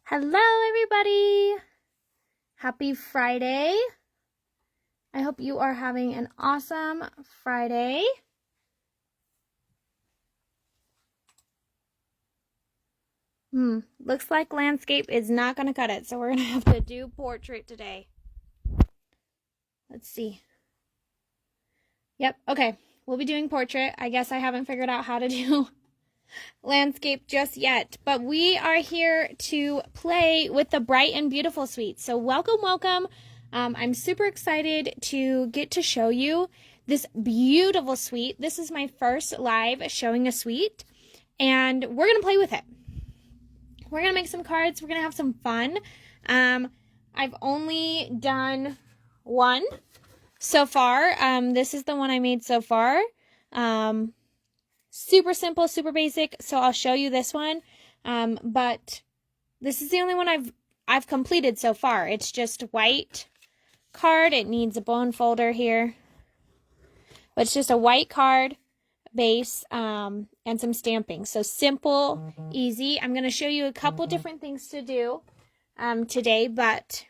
Hello, everybody. Happy Friday. I hope you are having an awesome Friday. Looks like landscape is not going to cut it, so we're going to have to do portrait today. Let's see. Yep, okay. We'll be doing portrait. I guess I haven't figured out how to do landscape just yet, but we are here to play with the Bright and Beautiful suite. So welcome. I'm super excited to get to show you this beautiful suite. This is my first live showing a suite, and we're going to play with it. We're going to make some cards. We're going to have some fun. I've only done one so far. This is the one I made so far. Super simple, super basic, so I'll show you this one. But this is the only one I've completed so far. It's just white card. It needs a bone folder here. But it's just a white card base and some stamping. So simple, easy. I'm going to show you a couple different things to do today, but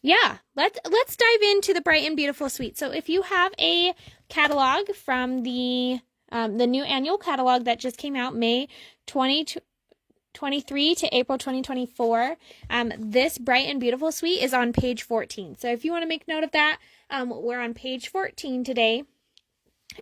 yeah, let's dive into the Bright and Beautiful suite. So if you have a catalog from the new annual catalog that just came out May 2023 to April 2024, this Bright and Beautiful suite is on page 14. So if you want to make note of that, we're on page 14 today.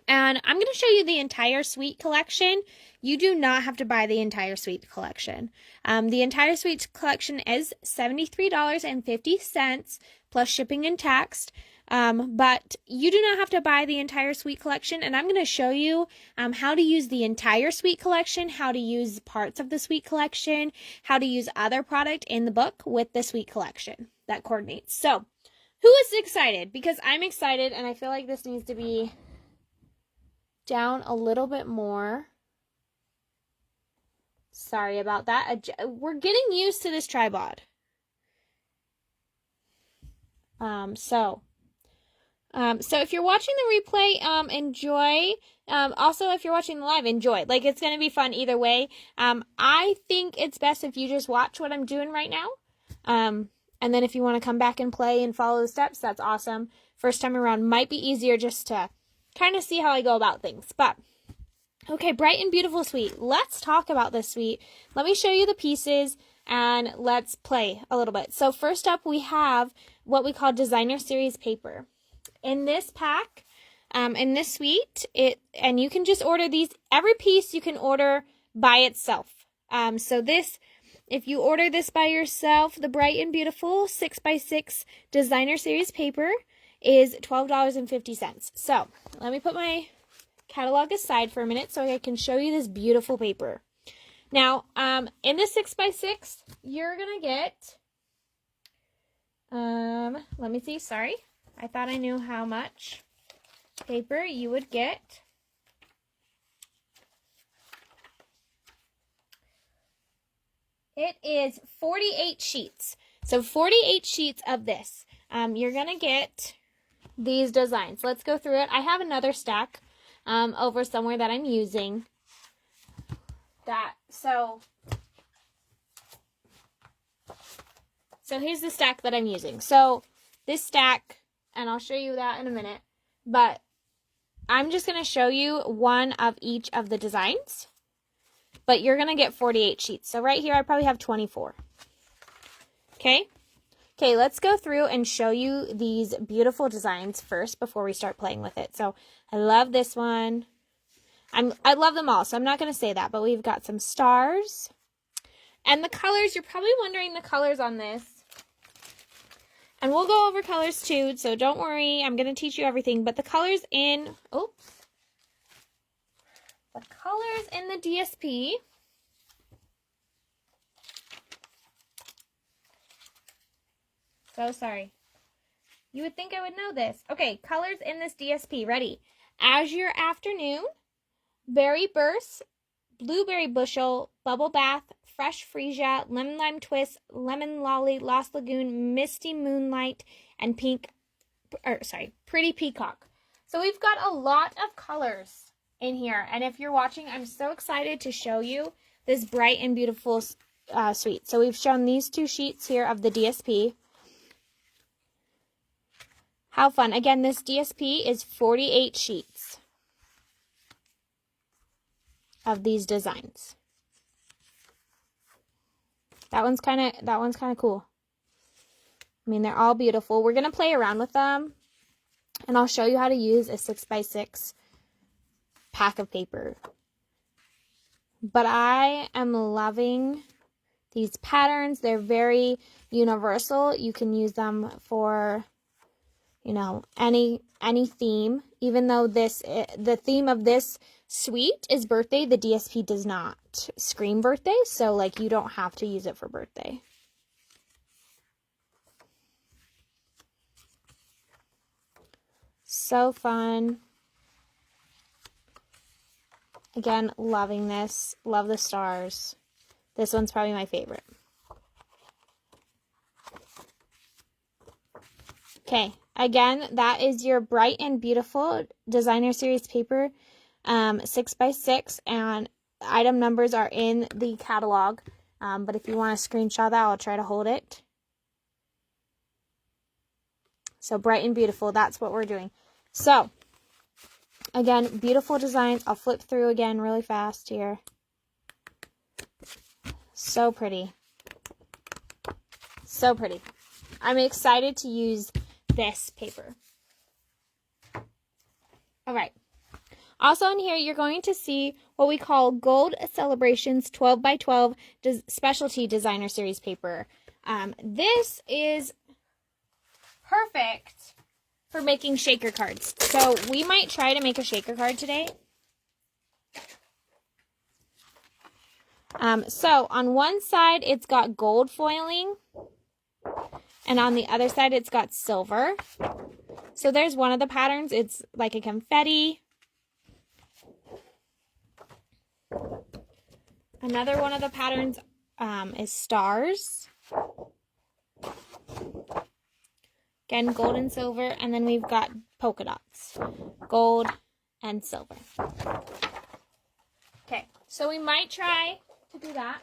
And I'm going to show you the entire suite collection. You do not have to buy the entire suite collection. The entire suite collection is $73.50 plus shipping and tax. But you do not have to buy the entire suite collection. And I'm going to show you how to use the entire suite collection, how to use parts of the suite collection, how to use other product in the book with the suite collection that coordinates. So who is excited? Because I'm excited, and I feel like this needs to be down a little bit more. Sorry about that. We're getting used to this tripod. So if you're watching the replay, enjoy. Also, if you're watching the live, enjoy. Like, it's going to be fun either way. I think it's best if you just watch what I'm doing right now. And then if you want to come back and play and follow the steps, that's awesome. First time around might be easier just to kind of see how I go about things. But okay, Bright and Beautiful suite. Let's talk about this suite. Let me show you the pieces and let's play a little bit. So first up, we have what we call designer series paper. In this pack, in this suite, and you can just order these. Every piece you can order by itself. So this, if you order this by yourself, the Bright and Beautiful 6x6 designer series paper is $12.50. So let me put my catalog aside for a minute so I can show you this beautiful paper. Now, in the 6x6, you're going to get, let me see, sorry. I thought I knew how much paper you would get. It is 48 sheets. So 48 sheets of this. You're going to get these designs. Let's go through it. I have another stack over somewhere that I'm using. So here's the stack that I'm using. So this stack, and I'll show you that in a minute, but I'm just going to show you one of each of the designs, but you're going to get 48 sheets. So right here, I probably have 24. Okay, let's go through and show you these beautiful designs first before we start playing with it. So I love this one. I love them all, so I'm not going to say that, but we've got some stars. And the colors, you're probably wondering the colors on this. And we'll go over colors too, so don't worry. I'm going to teach you everything. But the colors in, the colors in the DSP. So sorry. You would think I would know this. Okay, colors in this DSP. Ready? Azure Afternoon, Berry Burst, Blueberry Bushel, Bubble Bath, Fresh Freesia, Lemon Lime Twist, Lemon Lolly, Lost Lagoon, Misty Moonlight, and Pretty Peacock. So we've got a lot of colors in here. And if you're watching, I'm so excited to show you this Bright and Beautiful suite. So we've shown these 2 sheets here of the DSP. How fun. Again, this DSP is 48 sheets of these designs. That one's kind of cool. I mean, they're all beautiful. We're going to play around with them, and I'll show you how to use a 6x6 pack of paper. But I am loving these patterns. They're very universal. You can use them for, you know, any theme. Even though the theme of this suite is birthday, the DSP does not scream birthday, so like you don't have to use it for birthday. So fun. Again, loving this. Love the stars. This one's probably my favorite. Okay, again, that is your Bright and Beautiful Designer Series paper, 6x6, and item numbers are in the catalog. But if you want to screenshot that, I'll try to hold it. So Bright and Beautiful, that's what we're doing. So, again, beautiful designs. I'll flip through again really fast here. So pretty. So pretty. I'm excited to use this paper. All right. Also in here, you're going to see what we call Gold Celebrations 12x12 Specialty Designer Series paper. This is perfect for making shaker cards. So we might try to make a shaker card today. So on one side, it's got gold foiling, and on the other side, it's got silver. So there's one of the patterns. It's like a confetti. Another one of the patterns is stars. Again, gold and silver, and then we've got polka dots. Gold and silver. Okay, so we might try to do that.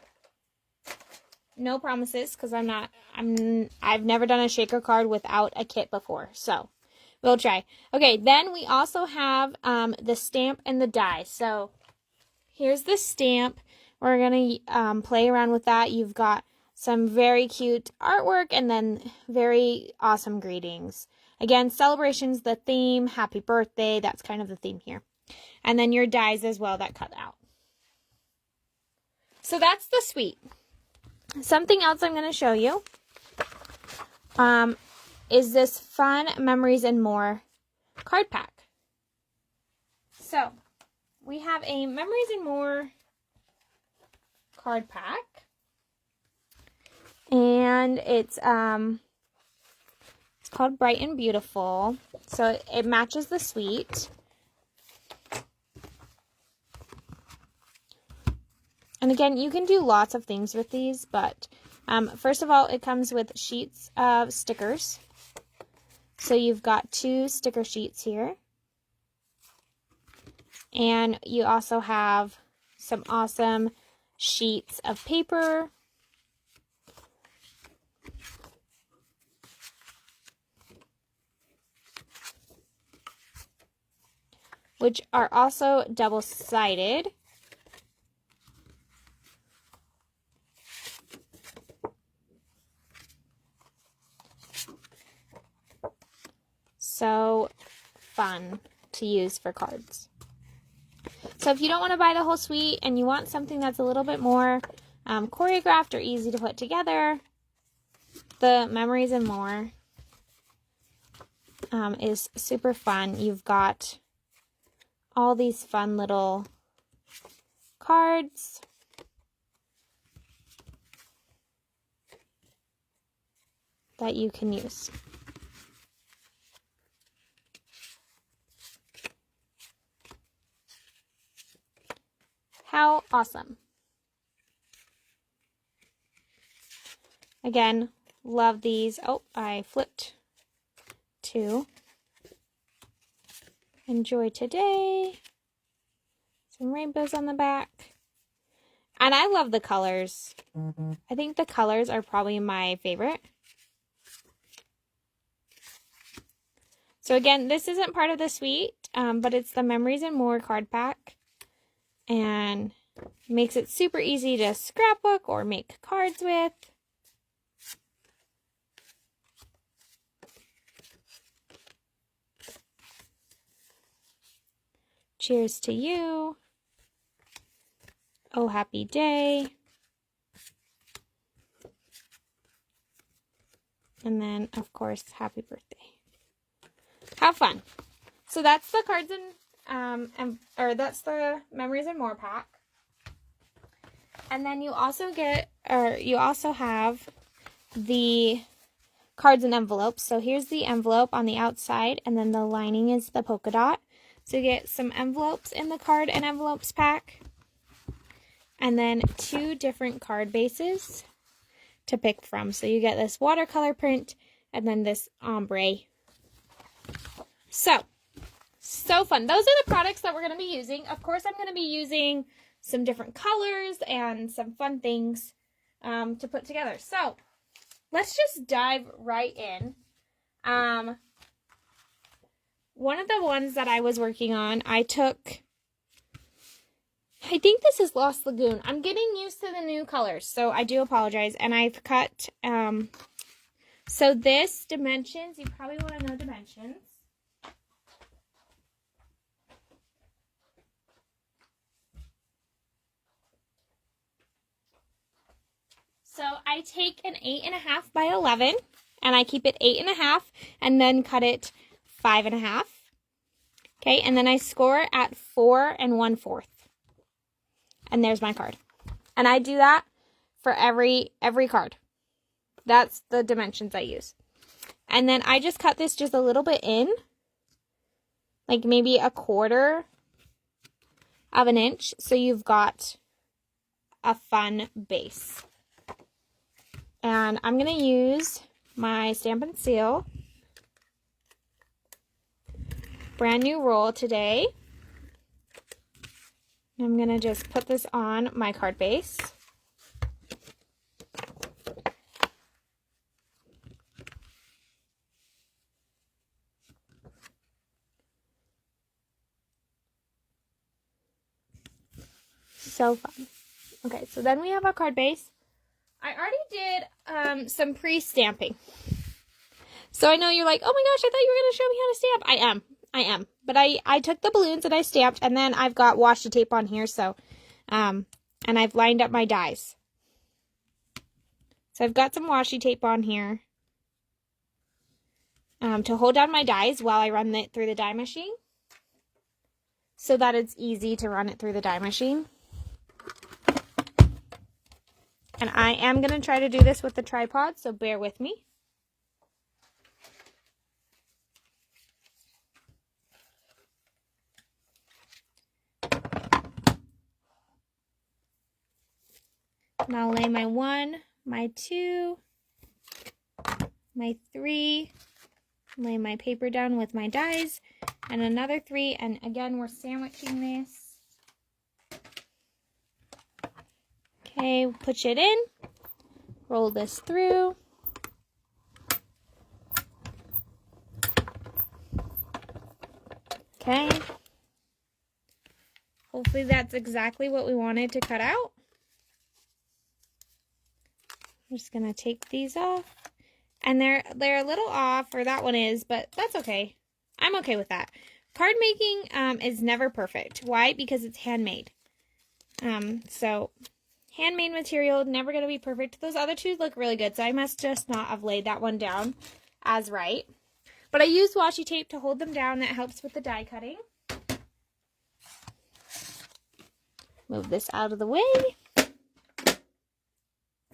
No promises, because I've never done a shaker card without a kit before, so we'll try. Okay, then we also have the stamp and the die. So here's the stamp. We're going to play around with that. You've got some very cute artwork and then very awesome greetings. Again, celebrations, the theme, happy birthday, that's kind of the theme here. And then your dies as well that cut out. So that's the suite. Something else I'm going to show you is this fun Memories and More card pack. So we have a Memories and More card pack. And it's called Bright and Beautiful. So it matches the suite. And again, you can do lots of things with these, but first of all, it comes with sheets of stickers. So you've got 2 sticker sheets here. And you also have some awesome sheets of paper. Which are also double-sided. So fun to use for cards. So if you don't want to buy the whole suite and you want something that's a little bit more choreographed or easy to put together, the Memories and More is super fun. You've got all these fun little cards. That you can use. How awesome. Again, love these. Oh, I flipped 2. Enjoy today. Some rainbows on the back. And I love the colors. I think the colors are probably my favorite. So again, this isn't part of the suite, but it's the Memories and More card pack. And makes it super easy to scrapbook or make cards with. Cheers to you. Oh, happy day. And then, of course, happy birthday. Have fun. So that's the cards or that's the Memories and More pack. And then you also have the cards and envelopes. So here's the envelope on the outside, and then the lining is the polka dot. So you get some envelopes in the card and envelopes pack. And then 2 different card bases to pick from. So you get this watercolor print and then this ombre. So fun. Those are the products that we're going to be using. Of course, I'm going to be using some different colors and some fun things to put together. So let's just dive right in. One of the ones that I was working on, I think this is Lost Lagoon. I'm getting used to the new colors, so I do apologize. And I've cut, so this dimensions, you probably want to know dimensions. So I take an 8.5 by 11, and I keep it 8.5, and then cut it 5.5. Okay, and then I score at 4 1/4. And there's my card. And I do that for every card. That's the dimensions I use. And then I just cut this just a little bit in, like maybe 1/4 of an inch, so you've got a fun base. And I'm going to use my Stampin' Seal brand new roll today. I'm going to just put this on my card base. So fun. Okay, so then we have our card base. I already did some pre-stamping. So I know you're like, oh my gosh, I thought you were going to show me how to stamp. I am. But I took the balloons and I stamped, and then I've got washi tape on here, so, and I've lined up my dies. So I've got some washi tape on here to hold down my dies while I run it through the die machine, so that it's easy to run it through the die machine. And I am going to try to do this with the tripod, so bear with me. And I'll lay my 1, my 2, my 3, lay my paper down with my dies, and another 3, and again, we're sandwiching this. Okay, push it in, roll this through. Okay. Hopefully that's exactly what we wanted to cut out. I'm just going to take these off. And they're a little off, or that one is, but that's okay. I'm okay with that. Card making is never perfect. Why? Because it's handmade. So handmade material, never going to be perfect. Those other two look really good, so I must just not have laid that one down as right. But I use washi tape to hold them down. That helps with the die cutting. Move this out of the way.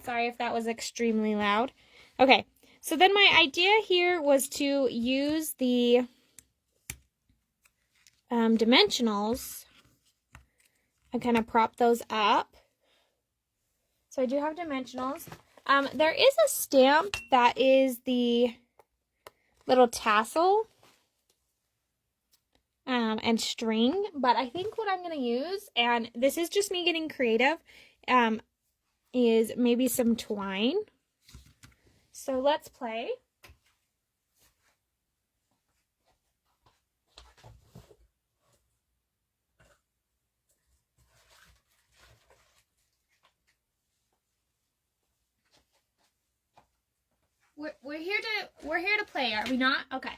Sorry if that was extremely loud. Okay, so then my idea here was to use the dimensionals and kind of prop those up. So I do have dimensionals. There is a stamp that is the little tassel and string, but I think what I'm going to use, and this is just me getting creative, is maybe some twine. So let's play. We're here to play, are we not? Okay.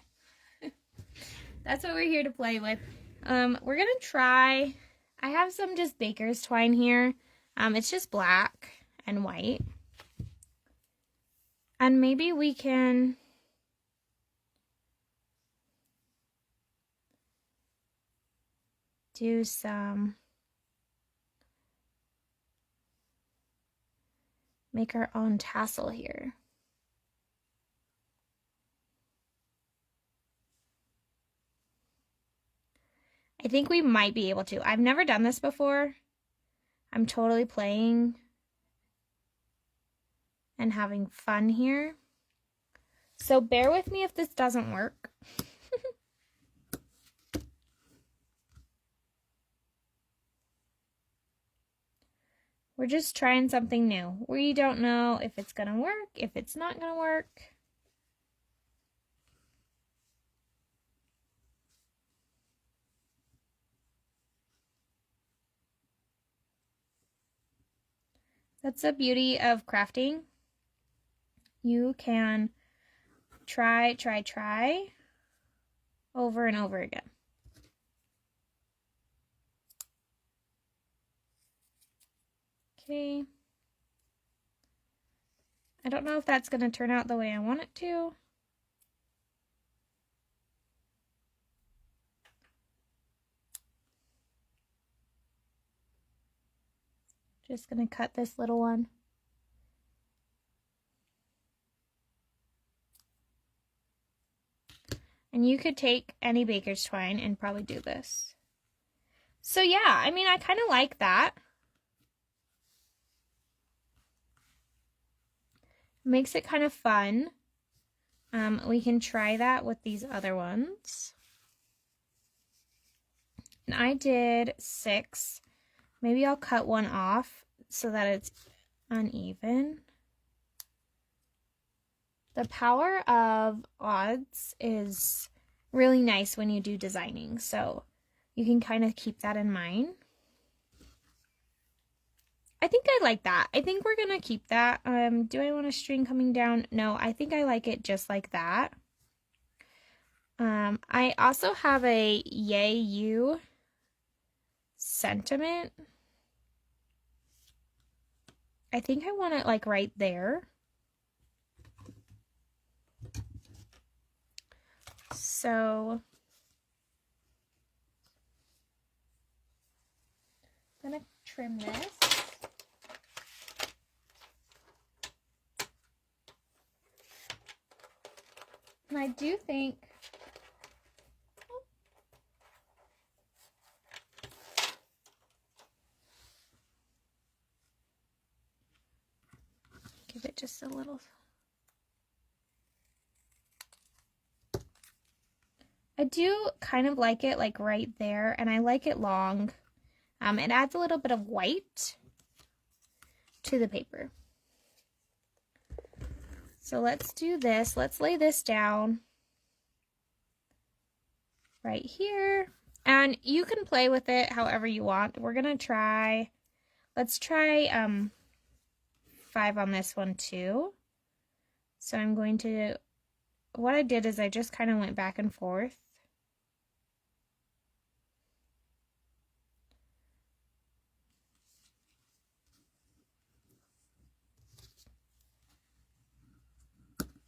That's what we're here to play with. We're gonna try. I have some just baker's twine here. It's just black and white. And maybe we can do some, make our own tassel here. I think we might be able to. I've never done this before. I'm totally playing and having fun here. So bear with me if this doesn't work. We're just trying something new. We don't know if it's gonna work, if it's not gonna work. That's the beauty of crafting. You can try over and over again. Okay. I don't know if that's going to turn out the way I want it to. Just going to cut this little one. And you could take any baker's twine and probably do this. So yeah, I mean, I kind of like that. Makes it kind of fun. We can try that with these other ones. And I did 6. Maybe I'll cut one off so that it's uneven. The power of odds is really nice when you do designing, so you can kind of keep that in mind. I think I like that. I think we're gonna keep that. Do I want a string coming down? No, I think I like it just like that. I also have a Yay You sentiment. I think I want it like right there. So I'm gonna trim this. And I do think give it just a little. I do kind of like it like right there, and I like it long. It adds a little bit of white to the paper. So let's do this. Let's lay this down right here. And you can play with it however you want. We're going to try, let's try 5 on this one too. So I'm going to, what I did is I just kind of went back and forth.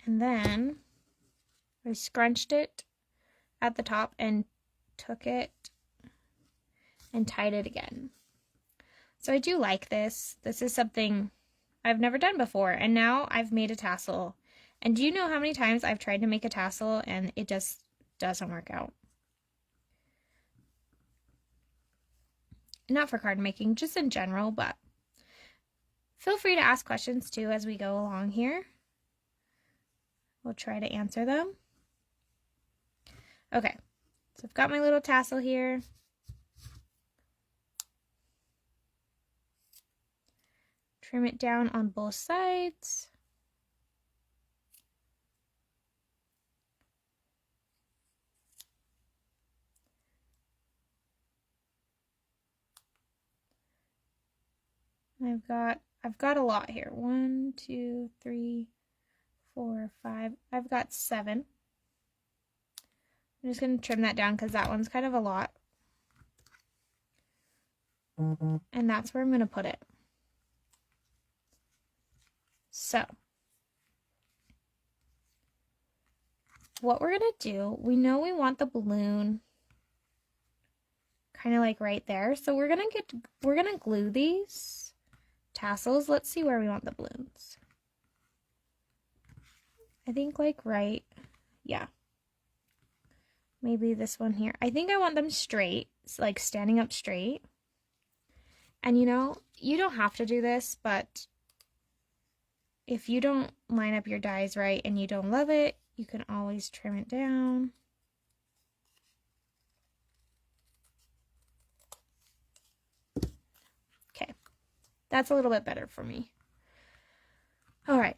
And then I scrunched it at the top and took it and tied it again. So I do like this. This is something I've never done before, and now I've made a tassel. And do you know how many times I've tried to make a tassel and it just doesn't work out? Not for card making, just in general, but feel free to ask questions too as we go along here. We'll try to answer them. Okay, so I've got my little tassel here. trim it down on both sides. I've got a lot here. 1, 2, 3, 4, 5. I've got 7. I'm just going to trim that down because that one's kind of a lot. And that's where I'm going to put it. So, what we're going to do, we know we want the balloon kind of like right there. So we're going to glue these tassels. Let's see where we want the balloons. I think like right, yeah. Maybe this one here. I think I want them straight, like standing up straight. And you know, you don't have to do this, but if you don't line up your dies right and you don't love it, you can always trim it down. Okay, that's a little bit better for me. All right,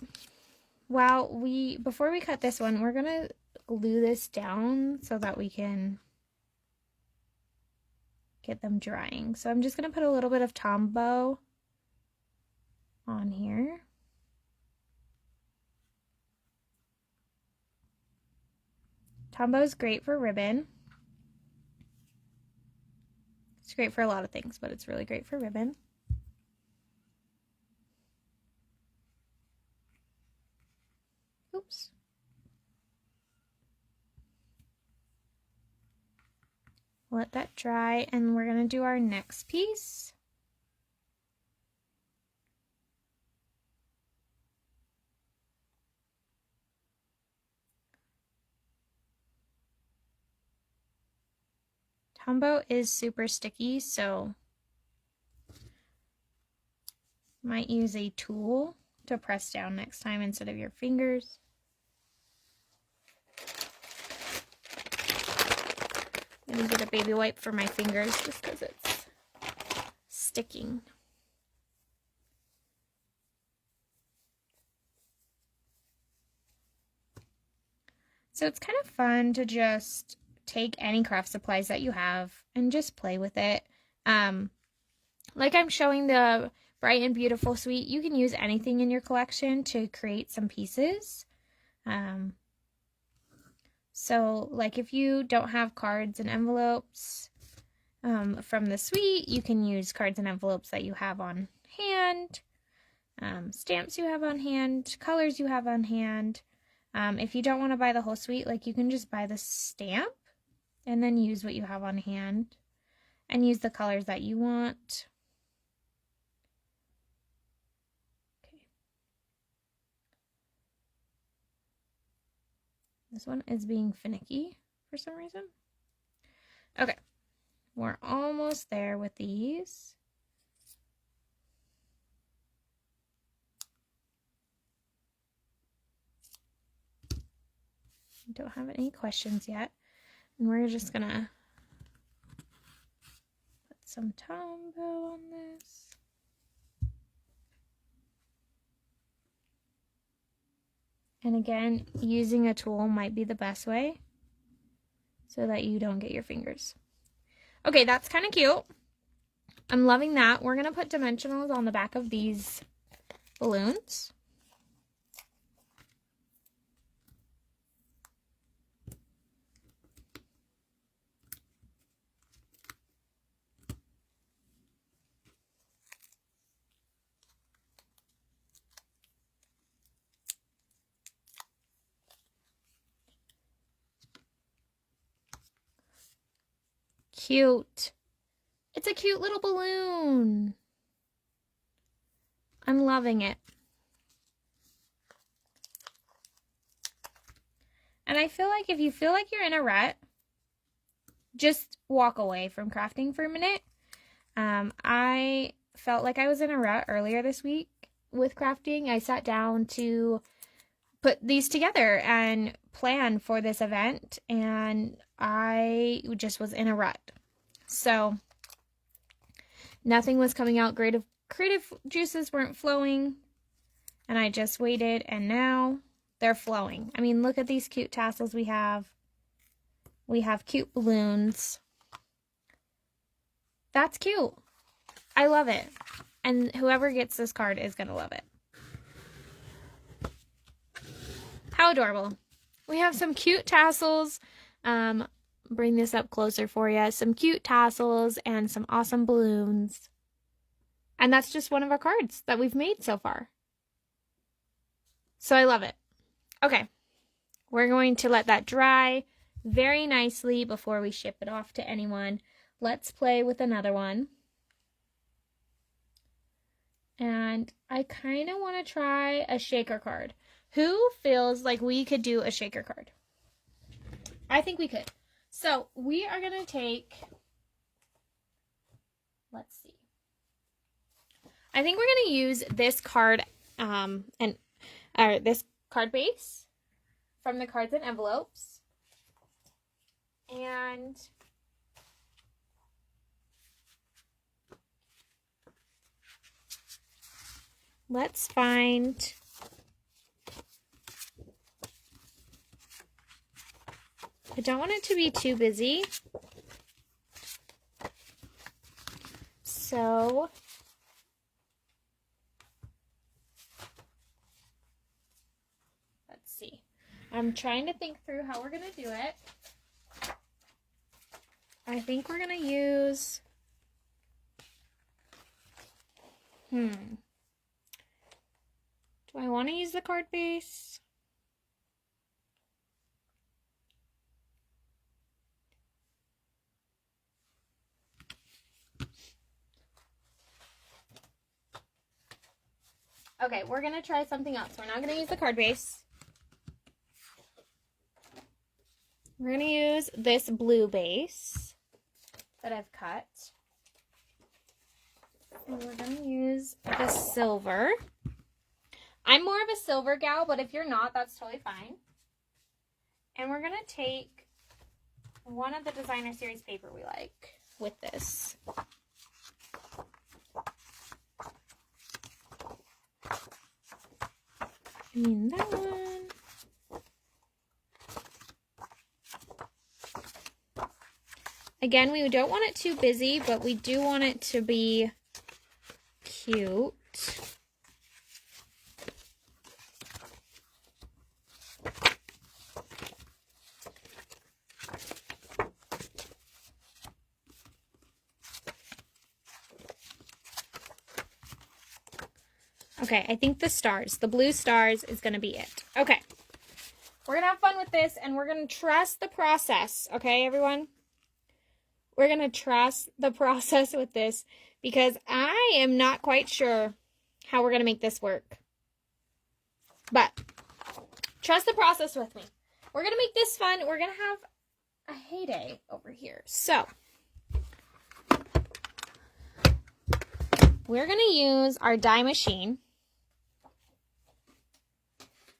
before we cut this one, we're gonna glue this down so that we can get them drying. So I'm just gonna put a little bit of Tombow on here. Tombow is great for ribbon. It's great for a lot of things, but it's really great for ribbon. Oops. Let that dry, and we're going to do our next piece. Tombow is super sticky, so might use a tool to press down next time instead of your fingers. I'm going to get a baby wipe for my fingers just because it's sticking. So it's kind of fun to just take any craft supplies that you have and just play with it. Like I'm showing the Bright and Beautiful Suite, you can use anything in your collection to create some pieces. So like if you don't have cards and envelopes from the suite, you can use cards and envelopes that you have on hand, stamps you have on hand, colors you have on hand. If you don't want to buy the whole suite, like you can just buy the stamp and then use what you have on hand and use the colors that you want. Okay. This one is being finicky for some reason. Okay, we're almost there with these. Don't have any questions yet. And we're just gonna put some Tombow on this. And again, using a tool might be the best way so that you don't get your fingers. Okay, that's kind of cute. I'm loving that. We're gonna put dimensionals on the back of these balloons. Cute. It's a cute little balloon. I'm loving it. And I feel like if you feel like you're in a rut, just walk away from crafting for a minute. I felt like I was in a rut earlier this week with crafting. I sat down to put these together and plan for this event, and I just was in a rut. So nothing was coming out creative juices weren't flowing, and I just waited, and now they're flowing. I mean, look at these cute tassels we have. We have cute balloons. That's cute. I love it. And whoever gets this card is going to love it. How adorable. We have some cute tassels. Bring this up closer for you. Some cute tassels and some awesome balloons. And that's just one of our cards that we've made so far. So I love it. Okay. We're going to let that dry very nicely before we ship it off to anyone. Let's play with another one. And I kind of want to try a shaker card. Who feels like we could do a shaker card? I think we could. So we are going to take, let's see. I think we're going to use this card this card base from the Cards and Envelopes. And let's find I don't want it to be too busy. So let's see. I'm trying to think through how we're going to do it. I think we're going to use Do I want to use the card base? Okay, we're going to try something else. We're not going to use the card base. We're going to use this blue base that I've cut. And we're going to use the silver. I'm more of a silver gal, but if you're not, that's totally fine. And we're going to take one of the designer series paper we like with this. I mean that one. Again, we don't want it too busy, but we do want it to be cute. Okay, I think the blue stars is going to be it. Okay, we're going to have fun with this, and we're going to trust the process. Okay, everyone? We're going to trust the process with this because I am not quite sure how we're going to make this work. But trust the process with me. We're going to make this fun. We're going to have a heyday over here. So we're going to use our die machine.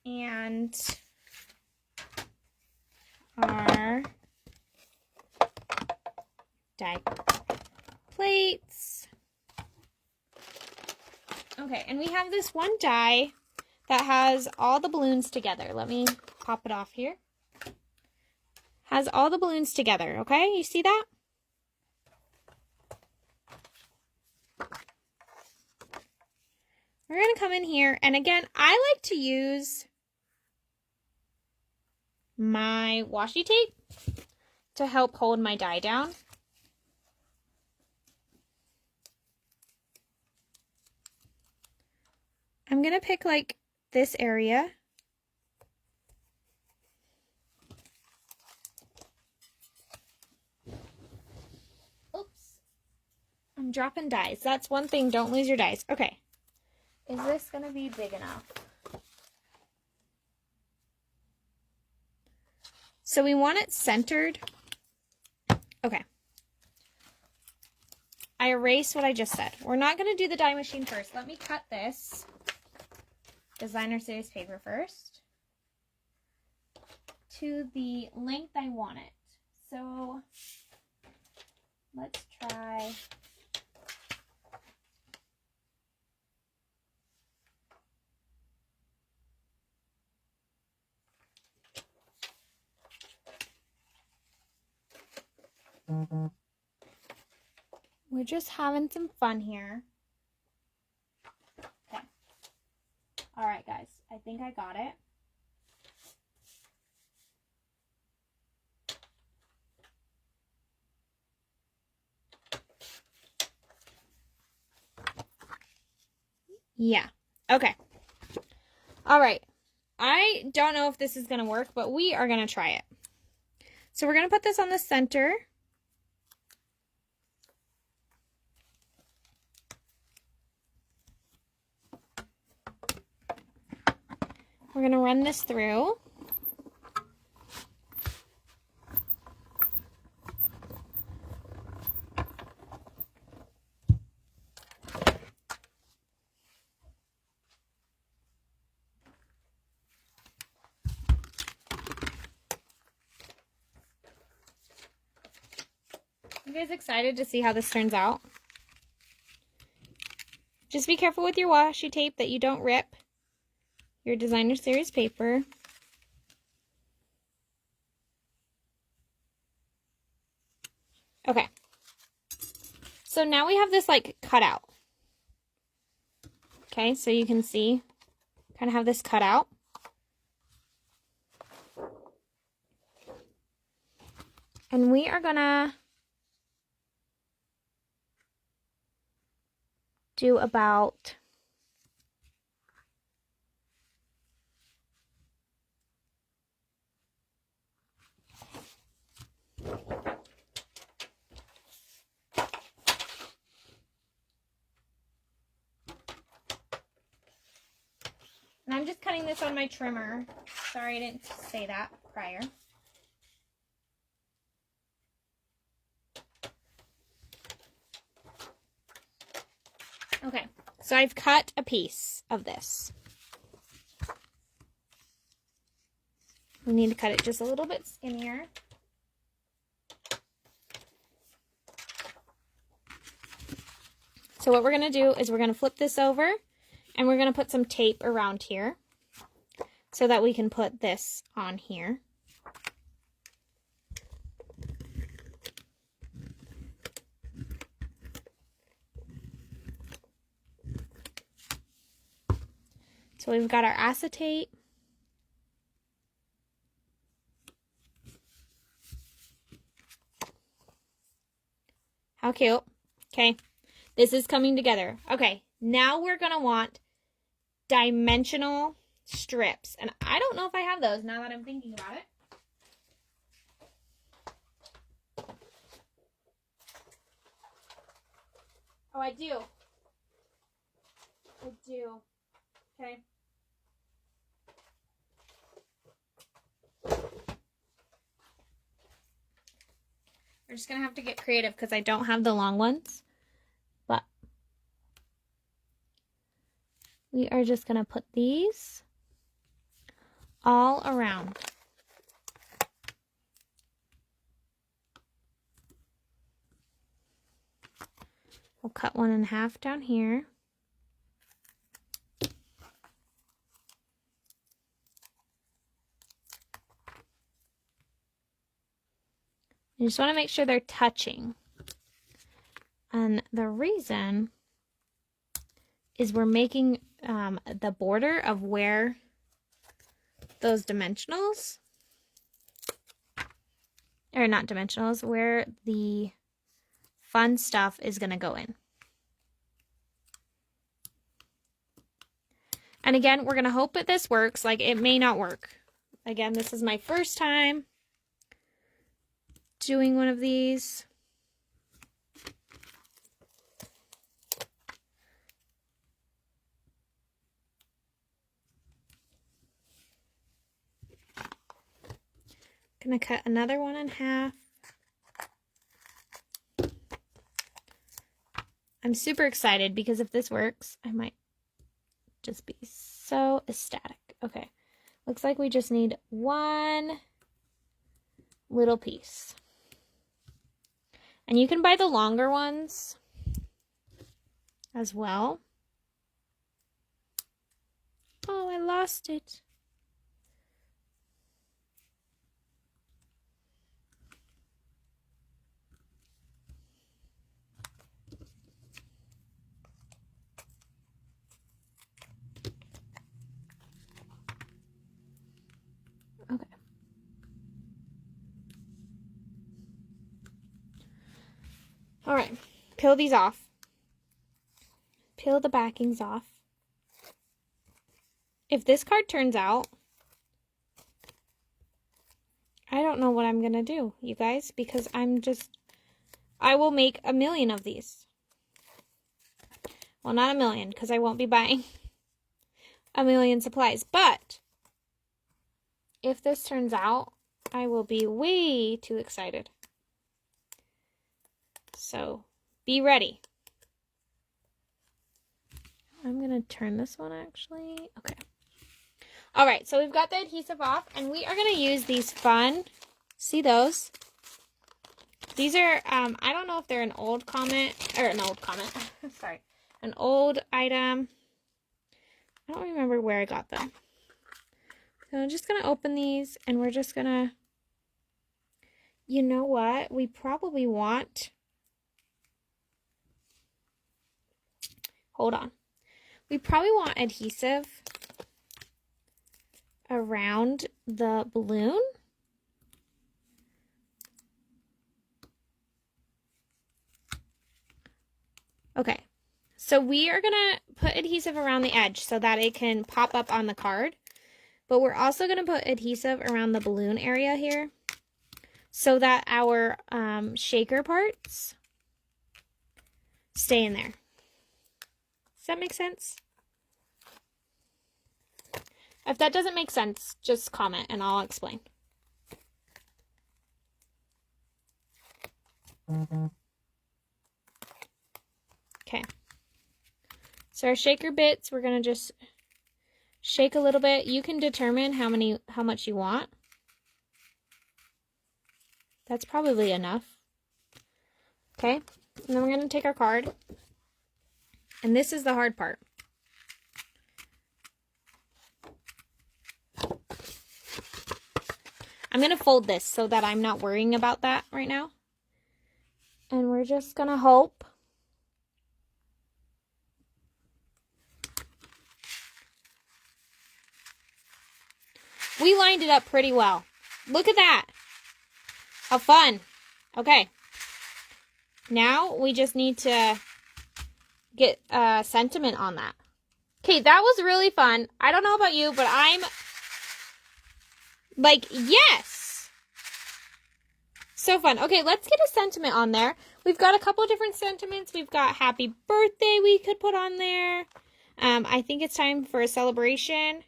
And our die plates. Okay, and we have this one die that has all the balloons together. Let me pop it off here. Has all the balloons together, okay? You see that? We're going to come in here, and again, I like to use my washi tape to help hold my die down. I'm going to pick like this area. Oops. I'm dropping dies. That's one thing. Don't lose your dies. Okay. Is this going to be big enough? So we want it centered. Okay. I erased what I just said. We're not going to do the die machine first. Let me cut this designer series paper first to the length I want it. So let's try We're just having some fun here. Okay. All right, guys. I think I got it. Yeah. Okay. All right. I don't know if this is going to work, but we are going to try it. So we're going to put this on the center. We're going to run this through. You guys excited to see how this turns out? Just be careful with your washi tape that you don't rip your designer series paper. Okay. So now we have this like cut out. Okay, so you can see kind of have this cut out. And we are gonna do about and I'm just cutting this on my trimmer. Sorry, I didn't say that prior. Okay, so I've cut a piece of this. We need to cut it just a little bit skinnier. So what we're going to do is we're going to flip this over and we're going to put some tape around here so that we can put this on here. So we've got our acetate. How cute. Okay, this is coming together. Okay, now we're going to want dimensional strips. And I don't know if I have those now that I'm thinking about it. Oh, I do. I do. Okay. We're just going to have to get creative because I don't have the long ones. But we are just going to put these all around. We'll cut 1 in half down here. You just want to make sure they're touching. And the reason is we're making the border of where those dimensionals, or not dimensionals, where the fun stuff is going to go in. And again, we're going to hope that this works. Like, it may not work. Again, this is my first time doing one of these. Gonna cut another 1 in half. I'm super excited because if this works, I might just be so ecstatic. Okay, looks like we just need 1 little piece. And you can buy the longer ones as well. Oh, I lost it. All right, peel these off. Peel the backings off. If this card turns out, I don't know what I'm going to do, you guys, because I will make 1,000,000 of these. Well, not 1,000,000, because I won't be buying 1,000,000 supplies. But if this turns out, I will be way too excited. So be ready. I'm going to turn this one actually. Okay. All right, so we've got the adhesive off, and we are going to use these fun, see those? These are, I don't know if they're an old comment, sorry, an old item. I don't remember where I got them. So I'm just going to open these, and we're just going to, you know what? We probably want, hold on. We probably want adhesive around the balloon. Okay, so we are gonna put adhesive around the edge so that it can pop up on the card, but we're also gonna put adhesive around the balloon area here so that our shaker parts stay in there. Does that make sense? If that doesn't make sense, just comment and I'll explain. Okay. So our shaker bits, we're going to just shake a little bit. You can determine how much you want. That's probably enough. Okay. And then we're going to take our card. And this is the hard part. I'm going to fold this so that I'm not worrying about that right now. And we're just going to hope. We lined it up pretty well. Look at that. How fun. Okay. Now we just need to get sentiment on that. Okay, that was really fun. I don't know about you, but I'm like, yes! So fun. Okay, let's get a sentiment on there. We've got a couple different sentiments. We've got happy birthday we could put on there. I think it's time for a celebration.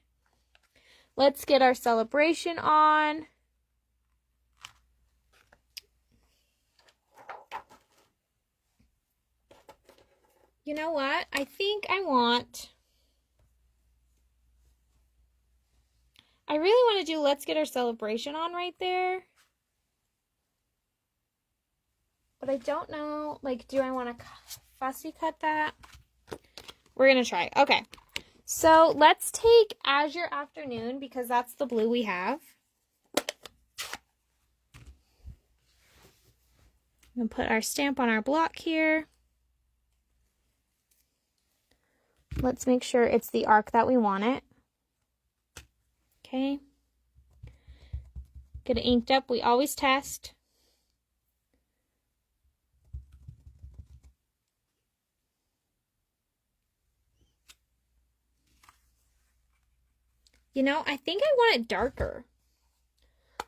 Let's get our celebration on. You know what? I think I really want to do let's get our celebration on right there. But I don't know, like, do I want to fussy cut that? We're going to try. Okay. So let's take Azure Afternoon because that's the blue we have. I'm going to put our stamp on our block here. Let's make sure it's the arc that we want it. Okay. Get it inked up. We always test. You know, I think I want it darker.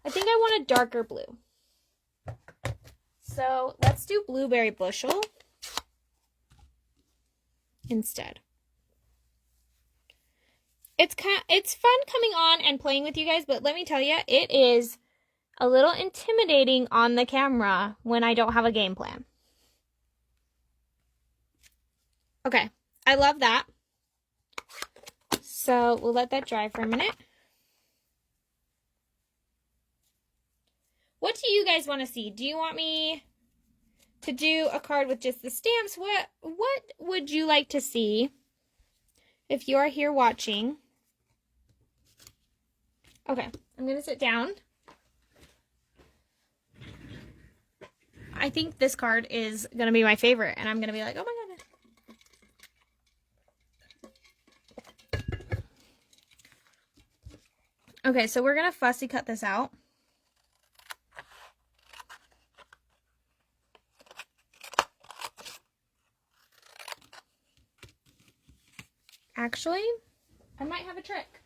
I think I want a darker blue. So let's do Blueberry Bushel instead. It's fun coming on and playing with you guys, but let me tell you, it is a little intimidating on the camera when I don't have a game plan. Okay, I love that. So we'll let that dry for a minute. What do you guys want to see? Do you want me to do a card with just the stamps? What would you like to see if you are here watching? Okay, I'm going to sit down. I think this card is going to be my favorite, and I'm going to be like, oh my goodness. Okay, so we're going to fussy cut this out. actually, I might have a trick.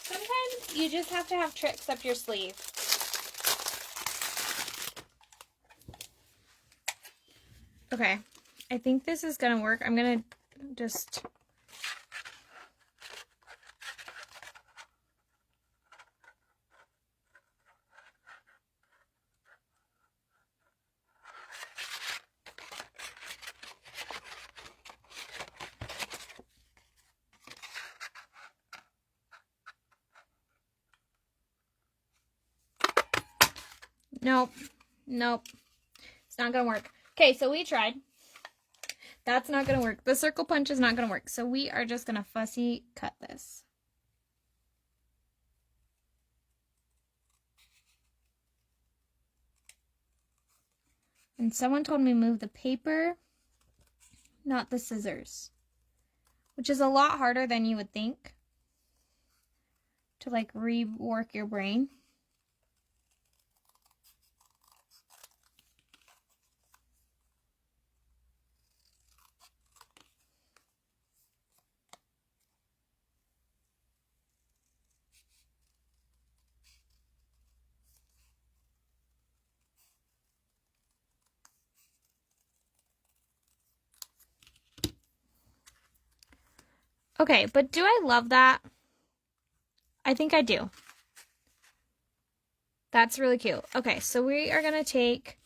Sometimes you just have to have tricks up your sleeve. Okay, I think this is gonna work. I'm gonna just... Nope. Nope. It's not gonna work. Okay, so we tried. That's not gonna work. The circle punch is not gonna work. So we are just gonna fussy cut this. And someone told me move the paper, not the scissors, which is a lot harder than you would think to like rework your brain. Okay, but do I love that? I think I do. That's really cute. Okay, so we are gonna take,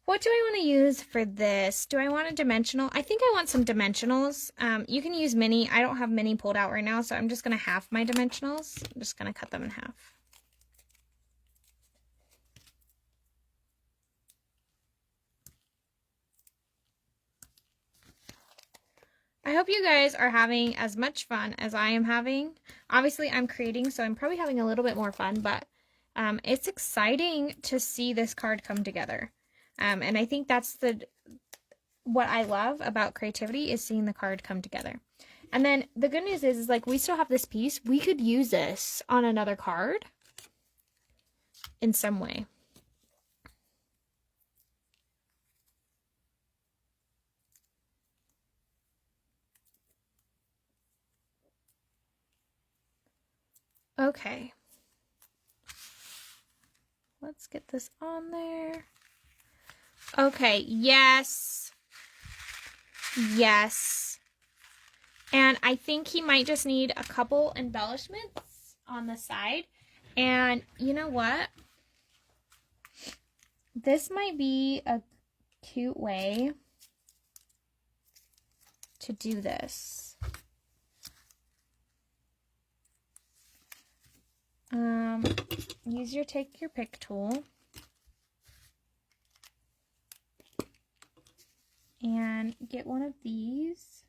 what do I want to use for this? Do I want a dimensional? I think I want some dimensionals. You can use mini. I don't have mini pulled out right now, so I'm just gonna half my dimensionals. I'm just gonna cut them in half. I hope you guys are having as much fun as I am having. Obviously, I'm creating, so I'm probably having a little bit more fun, but it's exciting to see this card come together. And I think that's what I love about creativity, is seeing the card come together. And then the good news is like we still have this piece. We could use this on another card in some way. Okay. Let's get this on there. Okay, yes. Yes. And I think he might just need a couple embellishments on the side. And you know what? This might be a cute way to do this. Use your take your pick tool. And get one of these.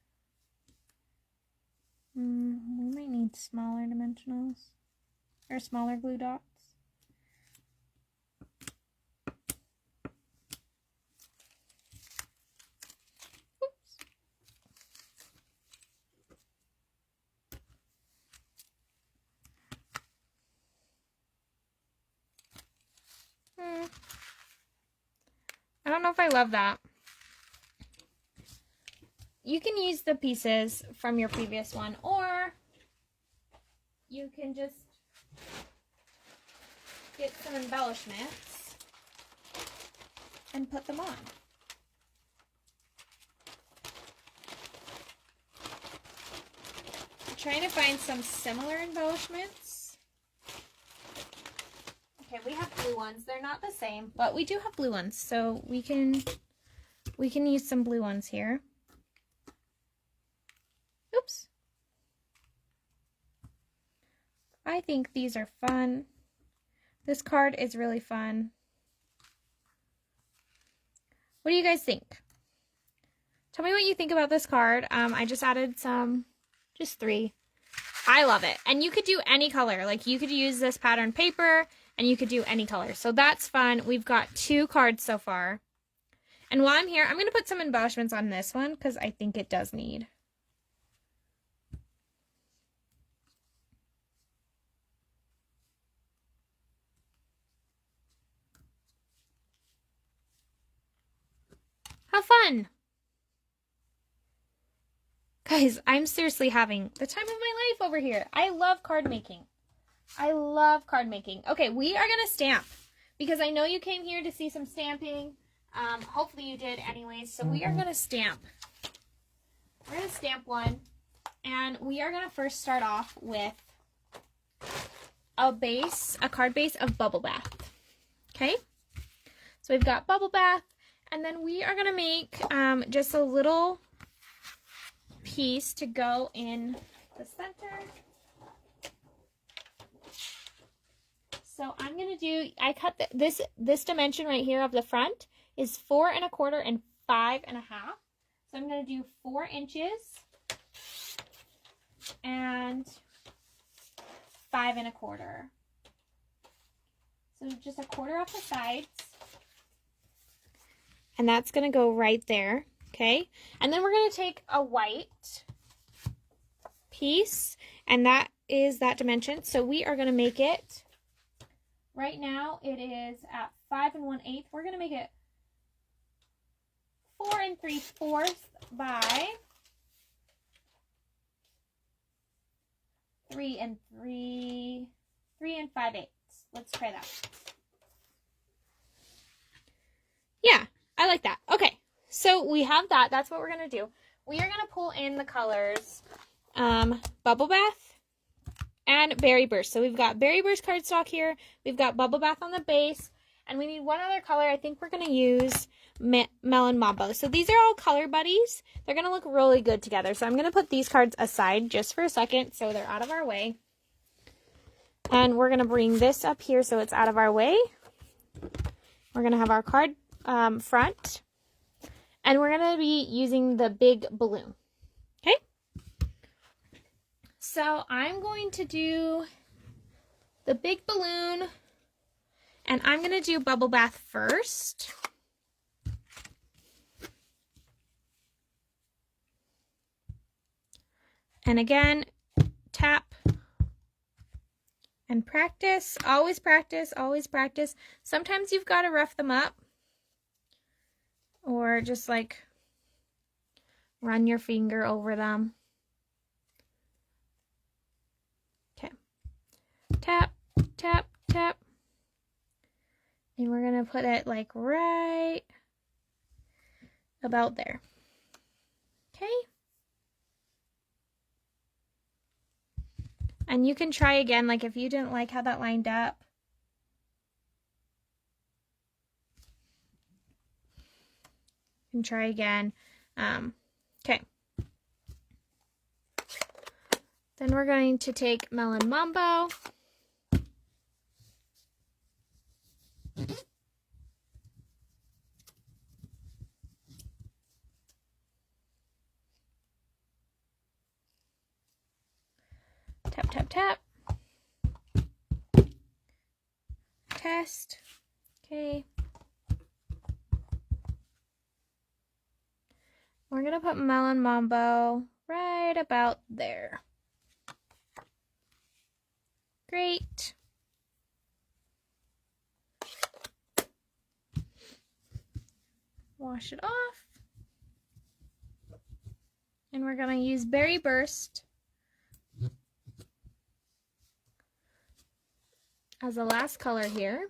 We might need smaller dimensionals or smaller glue dots. Oops. I don't know if I love that. You can use the pieces from your previous one, or you can just get some embellishments and put them on. I'm trying to find some similar embellishments. Okay, we have blue ones. They're not the same, but we do have blue ones, so we can use some blue ones here. Oops. I think these are fun. This card is really fun. What do you guys think? Tell me what you think about this card. I just added just 3. I love it. And you could do any color. Like you could use this pattern paper and you could do any color. So that's fun. We've got 2 cards so far. And while I'm here, I'm going to put some embellishments on this one because I think it does need. fun. Guys, I'm seriously having the time of my life over here. I love card making. I love card making. Okay, we are going to stamp because I know you came here to see some stamping. Hopefully you did anyways. So we are going to stamp. We're going to stamp one. And we are going to first start off with a card base of Bubble Bath. Okay? So we've got Bubble Bath. And then we are going to make just a little piece to go in the center. So I'm going to do, I cut this dimension right here of the front is 4 1/4 and 5 1/2. So I'm going to do 4 inches and 5 1/4. So just 1/4 off the sides. And that's going to go right there. Okay. And then we're going to take a white piece, and that is that dimension. So we are going to make it, right now it is at 5 1/8. We're going to make it 4 3/4 by 3 5/8. Let's try that. Yeah, I like that. Okay, so we have that. That's what we're going to do. We are going to pull in the colors Bubble Bath and Berry Burst. So we've got Berry Burst cardstock here. We've got Bubble Bath on the base. And we need one other color. I think we're going to use Melon Mambo. So these are all color buddies. They're going to look really good together. So I'm going to put these cards aside just for a second so they're out of our way. And we're going to bring this up here so it's out of our way. We're going to have our card front. And we're going to be using the big balloon. Okay? So I'm going to do the big balloon. And I'm going to do Bubble Bath first. And again, tap and practice. Always practice, always practice. Sometimes you've got to rough them up. Or just like run your finger over them. Okay. Tap, tap, tap. And we're going to put it like right about there. Okay. And you can try again, like if you didn't like how that lined up. And try again. Okay. Then we're going to take Melon Mambo. Tap, tap, tap. Test. Okay. We're going to put Melon Mambo right about there. Great. Wash it off. And we're going to use Berry Burst as the last color here.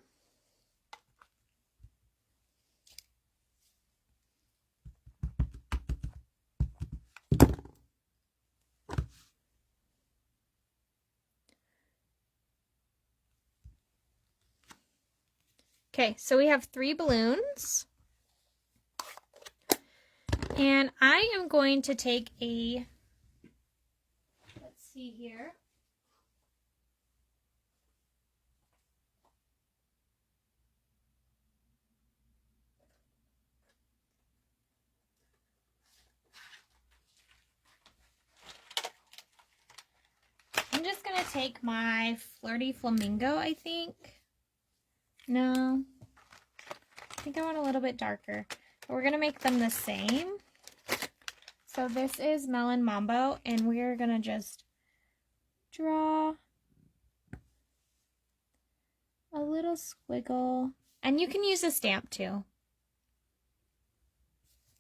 Okay, so we have 3 balloons. And I am going to take a, let's see here. I'm just going to take my Flirty Flamingo, I think. No, I think I want a little bit darker. But we're going to make them the same. So this is Melon Mambo, and we're going to just draw a little squiggle. And you can use a stamp too.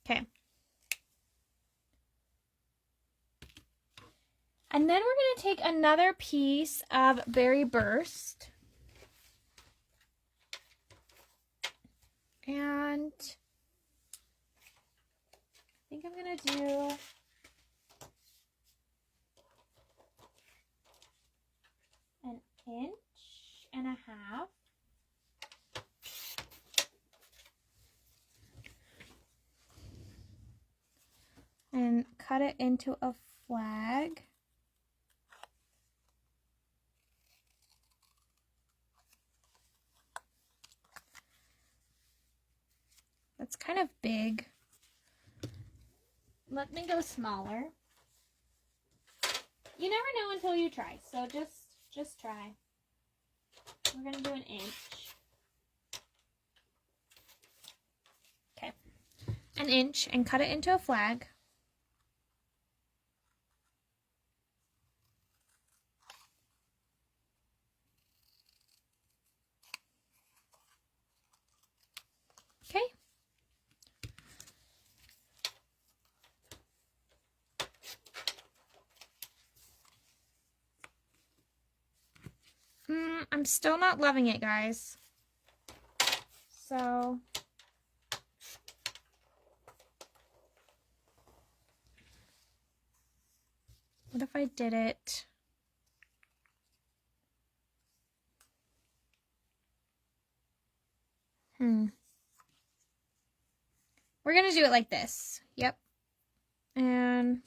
Okay. And then we're going to take another piece of Berry Burst. And I think I'm going to do an inch and a half. And cut it into a flag. That's kind of big. Let me go smaller. You never know until you try, so just try. We're gonna do an inch. Okay, an inch, and cut it into a flag. Okay. I'm still not loving it, guys. So what if I did it? We're gonna do it like this. Yep. And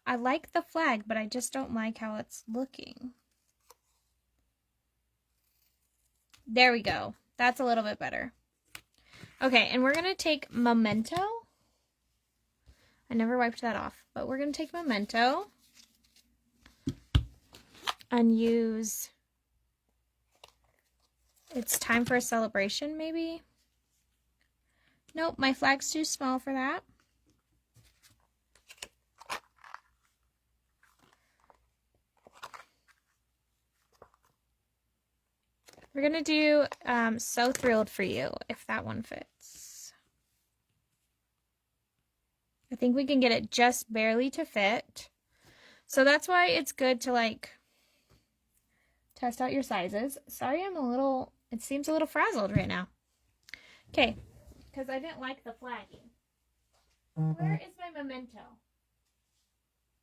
I like the flag, but I just don't like how it's looking. There we go. That's a little bit better. Okay, and we're gonna take Memento. I never wiped that off, but we're gonna take Memento and use It's Time for a Celebration, maybe? Nope, my flag's too small for that. We're gonna do So Thrilled for You, if that one fits. I think we can get it just barely to fit. So that's why it's good to like test out your sizes. Sorry, it seems a little frazzled right now. Okay, because I didn't like the flagging. Where is my Memento?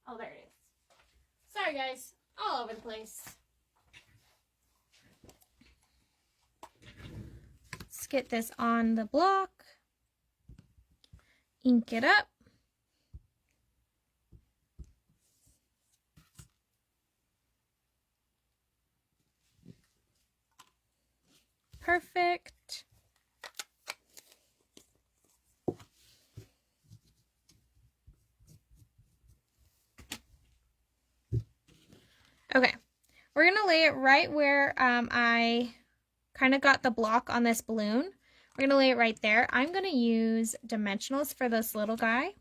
Oh, there it is. Sorry, guys. All over the place. Let's get this on the block. Ink it up. Perfect. Okay, we're gonna lay it right where I kind of got the block on this balloon. We're gonna lay it right there. I'm gonna use dimensionals for this little guy.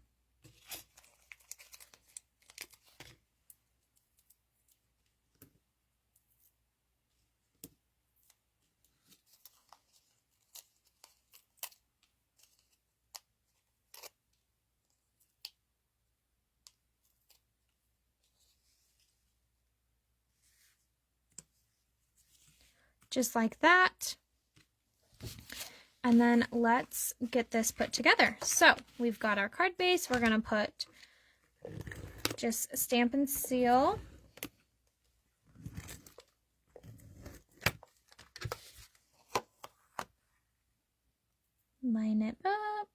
Just like that. And then let's get this put together. So we've got our card base. We're gonna put just Stampin' Seal. Line it up.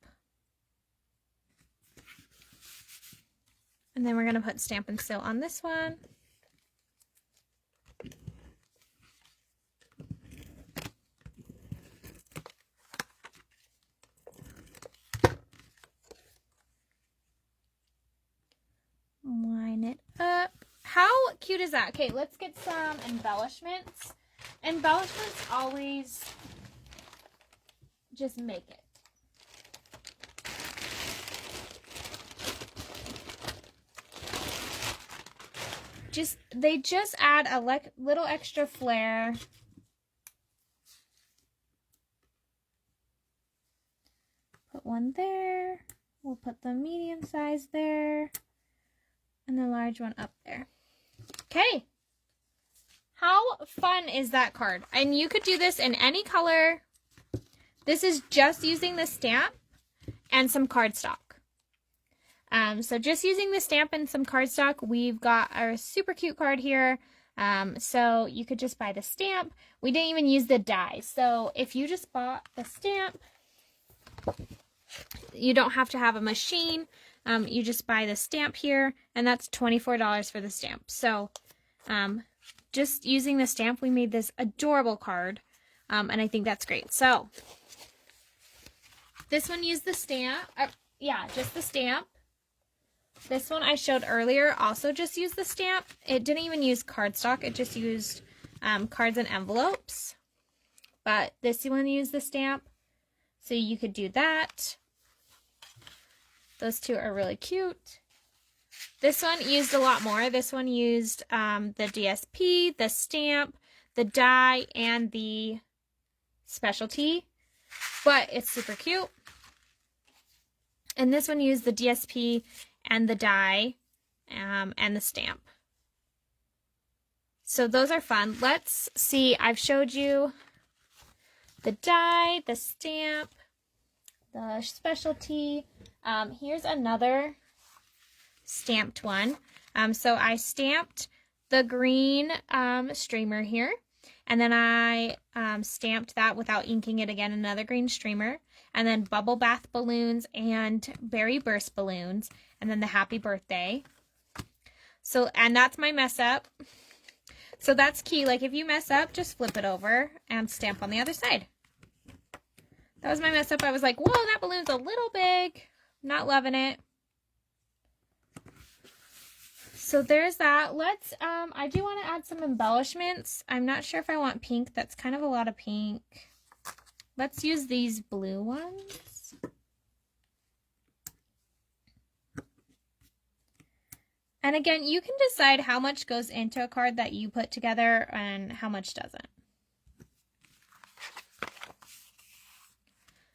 And then we're gonna put Stampin' Seal on this one. Line it up. How cute is that? Okay, let's get some embellishments. Embellishments always just make it. They just add a little extra flair. put one there. We'll put the medium size there. And the large one up there. Okay. How fun is that card? And you could do this in any color. This is just using the stamp and some cardstock. So just using the stamp and some cardstock, we've got our super cute card here. So you could just buy the stamp. We didn't even use the die. So if you just bought the stamp, you don't have to have a machine. You just buy the stamp here, and that's $24 for the stamp. So just using the stamp, we made this adorable card, and I think that's great. So this one used the stamp. Yeah, just the stamp. This one I showed earlier also just used the stamp. It didn't even use cardstock. It just used cards and envelopes. But this one used the stamp. So you could do that. Those two are really cute. This one used a lot more. This one used the DSP, the stamp, the die, and the specialty. But it's super cute. And this one used the DSP and the die and the stamp. So those are fun. Let's see. I've showed you the die, the stamp, the specialty. Here's another stamped one. So I stamped the green streamer here. And then I stamped that without inking it again, another green streamer. And then bubble bath balloons and berry burst balloons. And then the happy birthday. So, and that's my mess up. So that's key. Like if you mess up, just flip it over and stamp on the other side. That was my mess up. I was like, whoa, that balloon's a little big. Not loving it. So there's that. Let's, I do want to add some embellishments. I'm not sure if I want pink. That's kind of a lot of pink. Let's use these blue ones. And again, you can decide how much goes into a card that you put together and how much doesn't.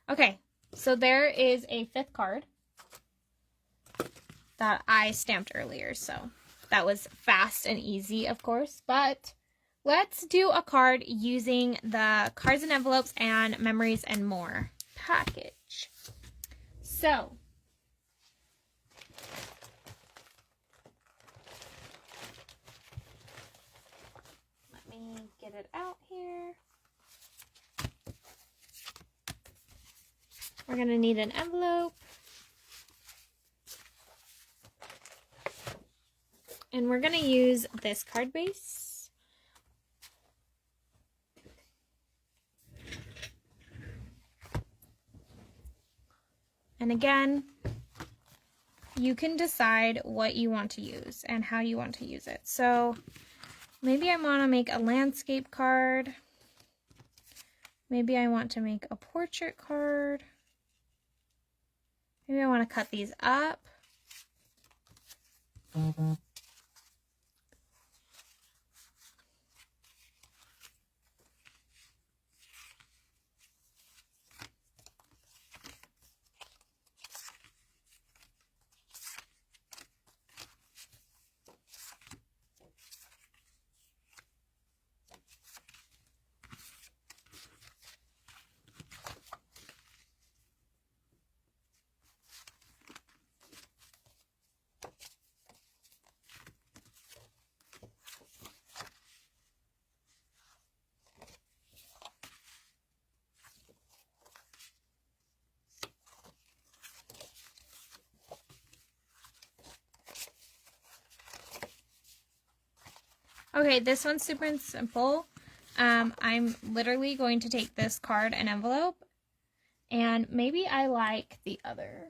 Okay, so there is a 5th card that I stamped earlier. So that was fast and easy, of course. But let's do a card using the cards and envelopes and memories and more package. So let me get it out here. We're going to need an envelope. And we're going to use this card base. And again, you can decide what you want to use and how you want to use it. So maybe I want to make a landscape card. Maybe I want to make a portrait card. Maybe I want to cut these up. Okay, this one's super simple. I'm literally going to take this card and envelope, and maybe I like the other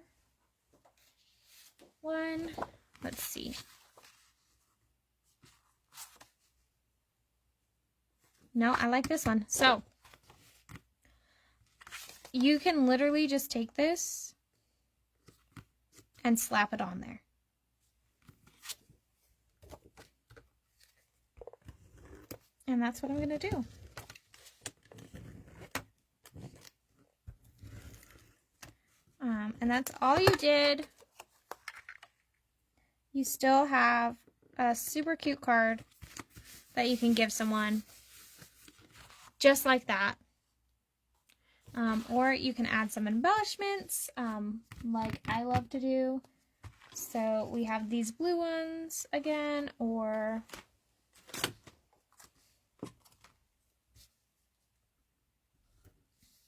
one. Let's see. No, I like this one. So you can literally just take this and slap it on there. And that's what I'm going to do. And that's all you did. You still have a super cute card that you can give someone just like that. Or you can add some embellishments like I love to do. So we have these blue ones again, or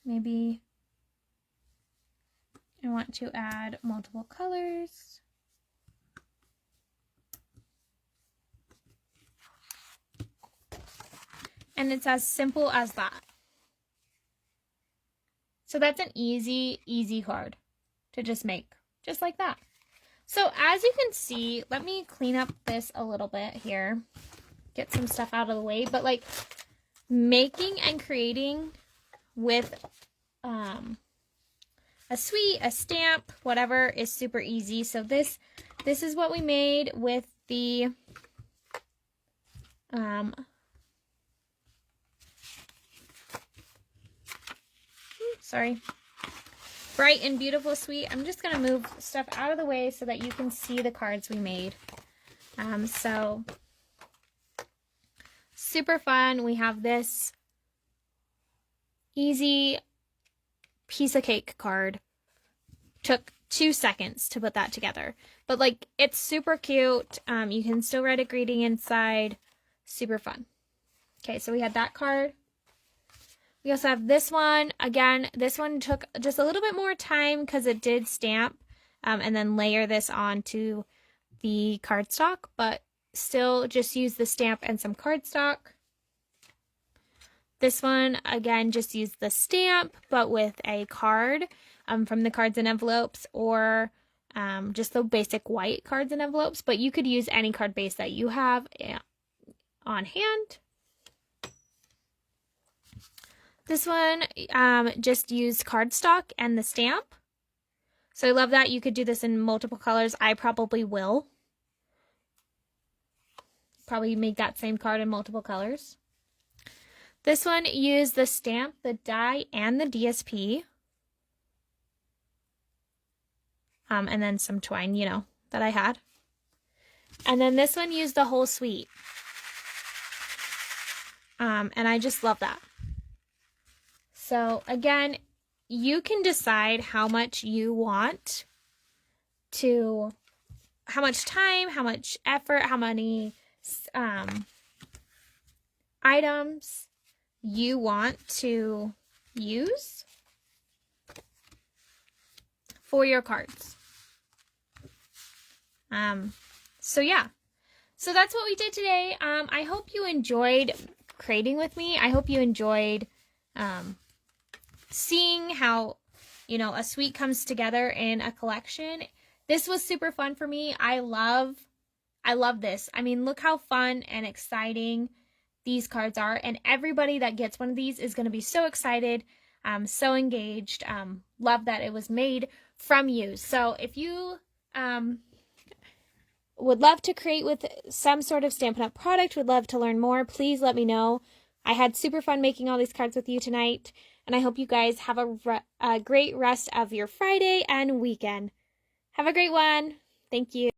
maybe I want to add multiple colors. And it's as simple as that. So that's an easy card to just make, just like that. So as you can see, let me clean up this a little bit here, get some stuff out of the way, but like making and creating with a suite, a stamp, whatever is super easy. So this is what we made with the Bright and Beautiful Suite. I'm just going to move stuff out of the way so that you can see the cards we made. So super fun. We have this easy piece of cake card. Took 2 seconds to put that together. But like, it's super cute. You can still write a greeting inside. Super fun. Okay, so we had that card. We also have this one. Again, this one took just a little bit more time because it did stamp and then layer this onto the cardstock, but still just use the stamp and some cardstock. This one, again, just use the stamp, but with a card from the cards and envelopes, or just the basic white cards and envelopes, but you could use any card base that you have on hand. This one, just use cardstock and the stamp. So I love that. You could do this in multiple colors. I probably will. Probably make that same card in multiple colors. This one, use the stamp, the die, and the DSP. And then some twine, you know, that I had. And then this one, used the whole suite. And I just love that. So again, you can decide how much you want to, how much time, how much effort, how many items you want to use for your cards. So yeah, so that's what we did today. I hope you enjoyed creating with me. I hope you enjoyed seeing how, you know, a suite comes together in a collection. This was super fun for me. I love this. I mean, look how fun and exciting these cards are, and everybody that gets one of these is going to be so excited, so engaged. Love that it was made from you. So if you would love to create with some sort of Stampin' Up! Product, would love to learn more, please let me know. I had super fun making all these cards with you tonight, and I hope you guys have a great rest of your Friday and weekend. Have a great one. Thank you.